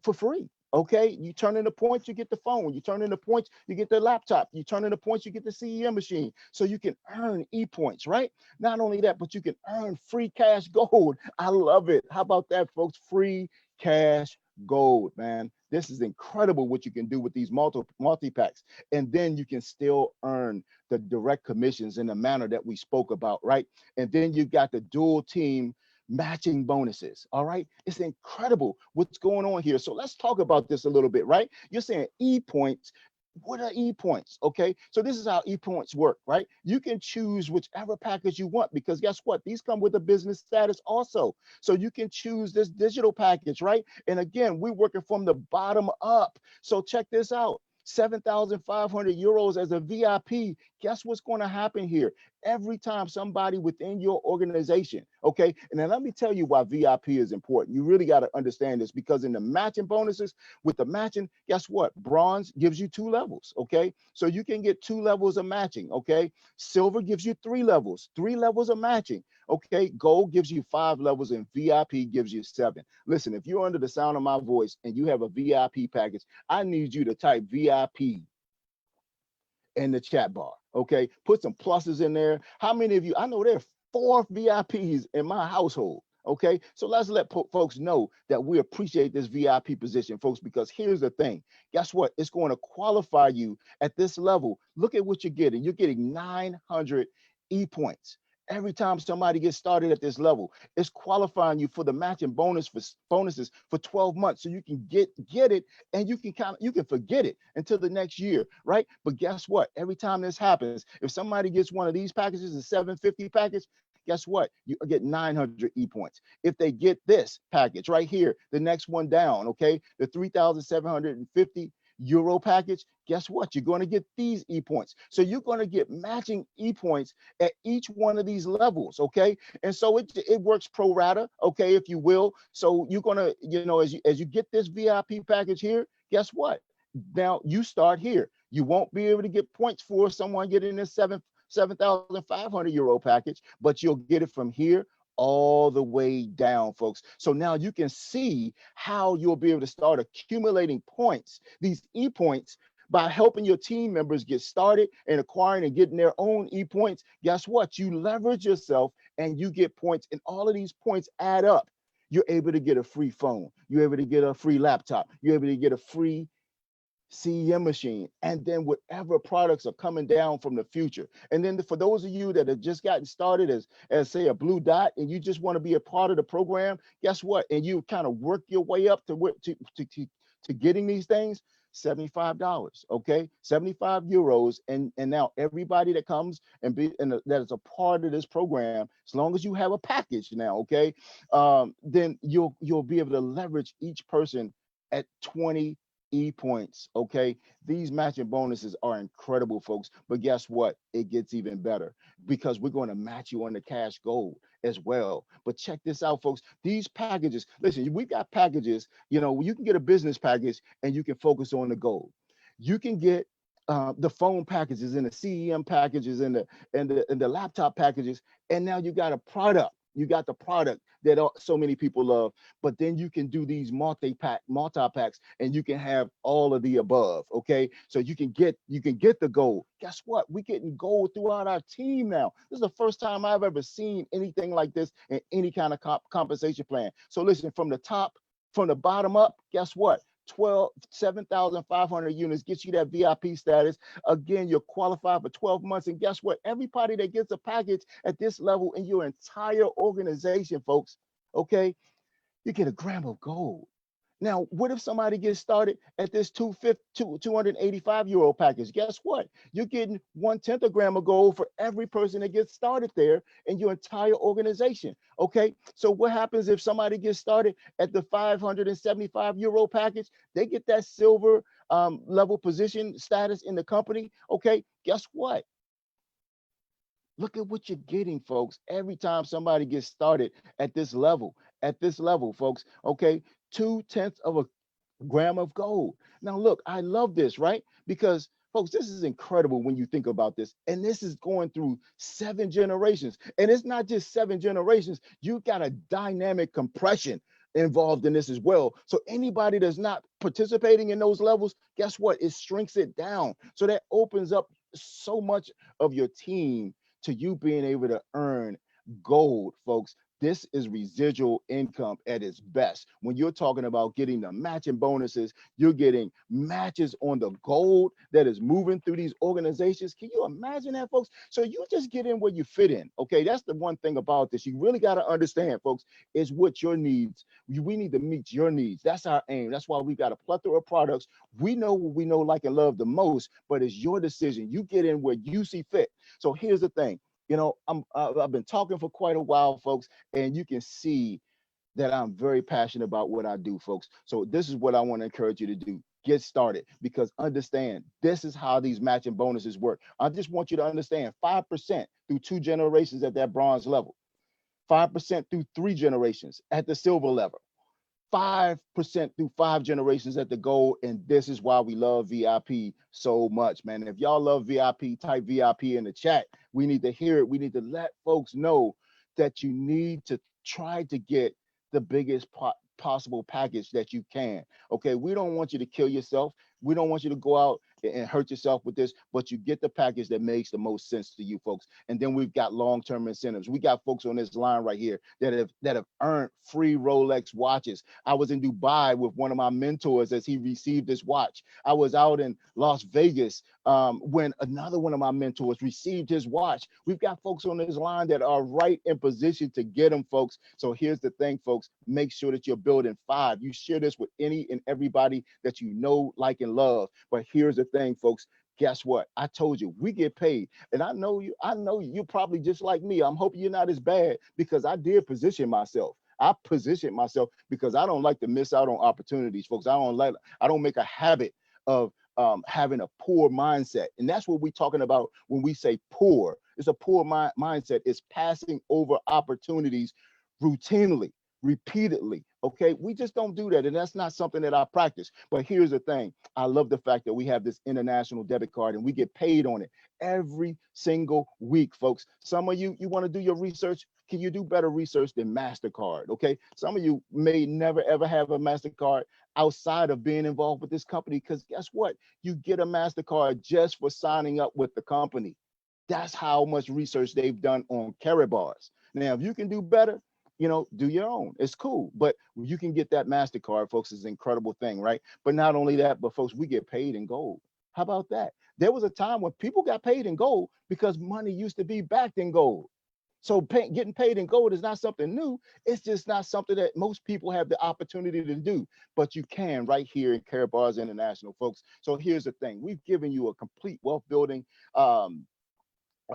Speaker 1: for free. Okay, you turn in the points, you get the phone. You turn in the points, you get the laptop. You turn in the points, you get the CEM machine. So you can earn e-points, right? Not only that, but you can earn free cash gold. I love it. How about that, folks? Free cash gold, man. This is incredible what you can do with these multi packs. And then you can still earn the direct commissions in the manner that we spoke about, right? And then you got the dual team matching bonuses. All right. It's incredible what's going on here. So let's talk about this a little bit, right? You're saying e-points. What are e-points? Okay. So this is how e-points work, right? You can choose whichever package you want because guess what? These come with a business status also. So you can choose this digital package, right? And again, we're working from the bottom up. So check this out. 7,500 euros as a VIP. Guess what's going to happen here? Every time somebody within your organization, okay? And then let me tell you why VIP is important. You really got to understand this because in the matching bonuses, with the matching, guess what? Bronze gives you 2 levels, okay? So you can get 2 levels of matching, okay? Silver gives you 3 levels, 3 levels of matching, okay? Gold gives you 5 levels and VIP gives you 7. Listen, if you're under the sound of my voice and you have a VIP package, I need you to type VIP in the chat bar. Okay, put some pluses in there. How many of you? I know there are 4 VIPs in my household. Okay, so let's let folks know that we appreciate this VIP position, folks, because here's the thing. Guess what? It's going to qualify you at this level. Look at what you're getting. You're getting 900 e-points. Every time somebody gets started at this level, it's qualifying you for the matching bonuses for 12 months, so you can get it, and you can forget it until the next year, right? But guess what? Every time this happens, if somebody gets one of these packages, a 750 package, guess what? You get 900 e-points. If they get this package right here, the next one down, okay, the 3,750 euro package, guess what? You're going to get these e-points. So you're going to get matching e-points at each one of these levels, okay? And so it works pro rata, okay, if you will. So you're going to, as you get this VIP package here, guess what? Now you start here. You won't be able to get points for someone getting this 7,500 euro package, but you'll get it from here all the way down, folks. So now you can see how you'll be able to start accumulating points, these e-points, by helping your team members get started and acquiring and getting their own e-points. Guess what? You leverage yourself and you get points, and all of these points add up. You're able to get a free phone. You're able to get a free laptop. You're able to get a free CEM machine, and then whatever products are coming down from the future. And then for those of you that have just gotten started as say a blue dot, and you just want to be a part of the program, guess what? And you kind of work your way up to getting these things. $75, okay, 75 euros, and now everybody that comes that is a part of this program, as long as you have a package now, okay, then you'll be able to leverage each person at 20 points. Okay. These matching bonuses are incredible, folks. But guess what? It gets even better because we're going to match you on the cash gold as well. But check this out, folks. These packages, listen, we've got packages, you can get a business package and you can focus on the gold. You can get the phone packages and the CEM packages and the laptop packages, and now you got a product. You got the product that so many people love, but then you can do these multi packs, and you can have all of the above. Okay, so you can get the gold. Guess what? We getting gold throughout our team now. This is the first time I've ever seen anything like this in any kind of compensation plan. So listen, from the bottom up, guess what? 7,500 units gets you that VIP status. Again, you're qualified for 12 months. And guess what? Everybody that gets a package at this level in your entire organization, folks, okay, you get a gram of gold. Now, what if somebody gets started at this 285 euro package? Guess what? You're getting 1/10 a gram of gold for every person that gets started there in your entire organization. Okay. So what happens if somebody gets started at the 575 euro package? They get that silver level position status in the company. Okay. Guess what? Look at what you're getting, folks. Every time somebody gets started at this level, folks, okay, 2/10 of a gram of gold. Now, look, I love this, right? Because, folks, this is incredible when you think about this. And this is going through 7 generations. And it's not just 7 generations, you got a dynamic compression involved in this as well. So anybody that's not participating in those levels, guess what? It shrinks it down. So that opens up so much of your team to you being able to earn gold, folks. This is residual income at its best. When you're talking about getting the matching bonuses, you're getting matches on the gold that is moving through these organizations. Can you imagine that, folks? So you just get in where you fit in. Okay, that's the one thing about this. You really got to understand, folks, is what your needs. We need to meet your needs. That's our aim. That's why we've got a plethora of products. We know what we know, like, and love the most, but it's your decision. You get in where you see fit. So here's the thing. I've been talking for quite a while, folks, and you can see that I'm very passionate about what I do, folks. So this is what I want to encourage you to do. Get started, because understand this is how these matching bonuses work. I just want you to understand 5% through 2 generations at that bronze level, 5% through 3 generations at the silver level, 5% through 5 generations at the gold. And this is why we love VIP so much, man. If y'all love VIP, type VIP in the chat. We need to hear it. We need to let folks know that you need to try to get the biggest possible package that you can. Okay. We don't want you to kill yourself. We don't want you to go out and hurt yourself with this, but you get the package that makes the most sense to you, folks. And then we've got long-term incentives. We got folks on this line right here that have earned free Rolex watches. I was in Dubai with one of my mentors as he received this watch. I was out in Las Vegas when another one of my mentors received his watch. We've got folks on this line that are right in position to get them, folks. So here's the thing, folks. Make sure that you're building 5. You share this with any and everybody that you know, like, and love. But here's the thing, folks. Guess what? I told you we get paid. And I know you're probably just like me. I'm hoping you're not as bad, because I did position myself. I positioned myself because I don't like to miss out on opportunities, folks. I don't make a habit of having a poor mindset. And that's what we're talking about when we say poor. It's a poor mindset. It's passing over opportunities routinely, repeatedly. Okay. We just don't do that. And that's not something that I practice. But here's the thing. I love the fact that we have this international debit card and we get paid on it every single week, folks. Some of you want to do your research. Can you do better research than MasterCard? Okay. Some of you may never ever have a MasterCard outside of being involved with this company, because guess what? You get a MasterCard just for signing up with the company. That's how much research they've done on Carrot bars. Now, if you can do better, do your own. It's cool. But you can get that MasterCard, folks. Is an incredible thing, right? But not only that, but folks, we get paid in gold. How about that? There was a time when people got paid in gold because money used to be backed in gold. So getting paid in gold is not something new. It's just not something that most people have the opportunity to do. But you can right here in Carrot Bars International, folks. So here's the thing. We've given you a complete wealth building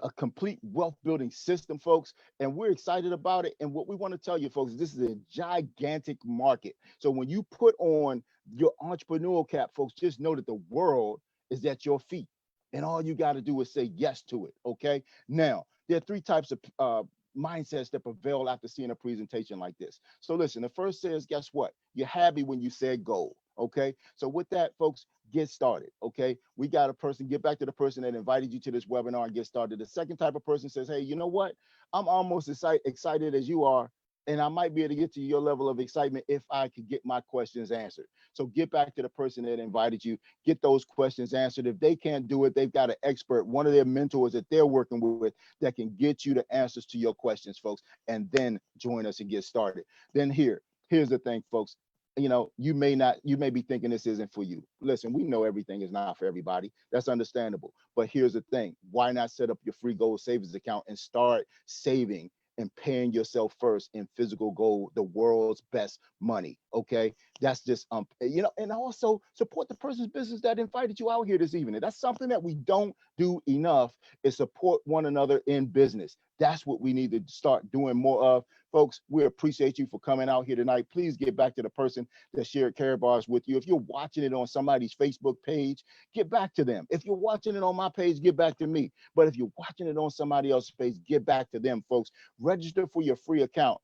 Speaker 1: a complete wealth building system, folks, and we're excited about it. And what we want to tell you, folks, this is a gigantic market. So when you put on your entrepreneurial cap, folks, just know that the world is at your feet, and all you got to do is say yes to it. Okay. Now there are three types of mindsets that prevail after seeing a presentation like this. So listen, the first says, guess what? You're happy when you said go. Okay. So with that, folks, get started. Okay. We got a person, get back to the person that invited you to this webinar and get started. The second type of person says, hey, you know what? I'm almost excited as you are. And I might be able to get to your level of excitement if I could get my questions answered. So get back to the person that invited you, get those questions answered. If they can't do it, they've got an expert, one of their mentors that they're working with that can get you the answers to your questions, folks, and then join us and get started. Then here's the thing, folks. You may be thinking this isn't for you. Listen, we know everything is not for everybody. That's understandable. But here's the thing: why not set up your free gold savings account and start saving and paying yourself first in physical gold, the world's best money? Okay, that's just and also support the person's business that invited you out here this evening. That's something that we don't do enough, is support one another in business. That's what we need to start doing more of. Folks, we appreciate you for coming out here tonight. Please get back to the person that shared Care Bars with you. If you're watching it on somebody's Facebook page, get back to them. If you're watching it on my page, get back to me. But if you're watching it on somebody else's page, get back to them, folks. Register for your free account.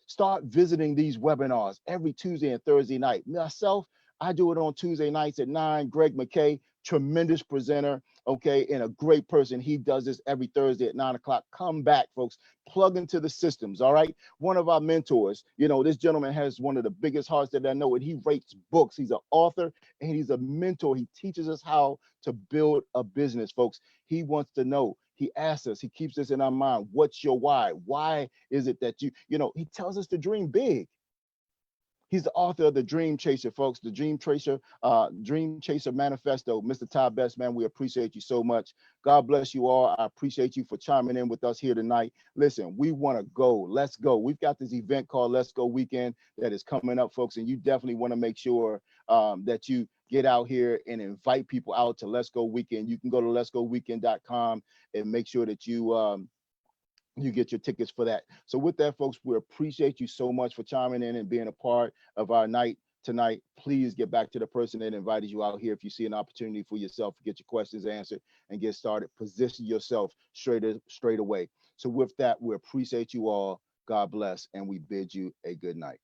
Speaker 1: Start visiting these webinars every Tuesday and Thursday night. Myself, I do it on Tuesday nights at 9. Greg McKay, tremendous presenter, okay, and a great person. He does this every Thursday at 9 o'clock. Come back, folks. Plug into the systems, all right? One of our mentors, this gentleman has one of the biggest hearts that I know, and he rates books. He's an author, and he's a mentor. He teaches us how to build a business, folks. He wants to know. He asks us, he keeps this in our mind. What's your why? Why is it that he tells us to dream big. He's the author of the Dream Chaser, folks. The Dream Chaser Manifesto. Mr. Todd Best, man, we appreciate you so much. God bless you all. I appreciate you for chiming in with us here tonight. Listen, we want to go. Let's go. We've got this event called Let's Go Weekend that is coming up, folks, and you definitely want to make sure that you get out here and invite people out to Let's Go Weekend. You can go to letsgoweekend.com and make sure that you get your tickets for that. So with that, folks, we appreciate you so much for chiming in and being a part of our night tonight. Please get back to the person that invited you out here. If you see an opportunity for yourself to get your questions answered and get started, position yourself straight away. So with that, we appreciate you all. God bless, and we bid you a good night.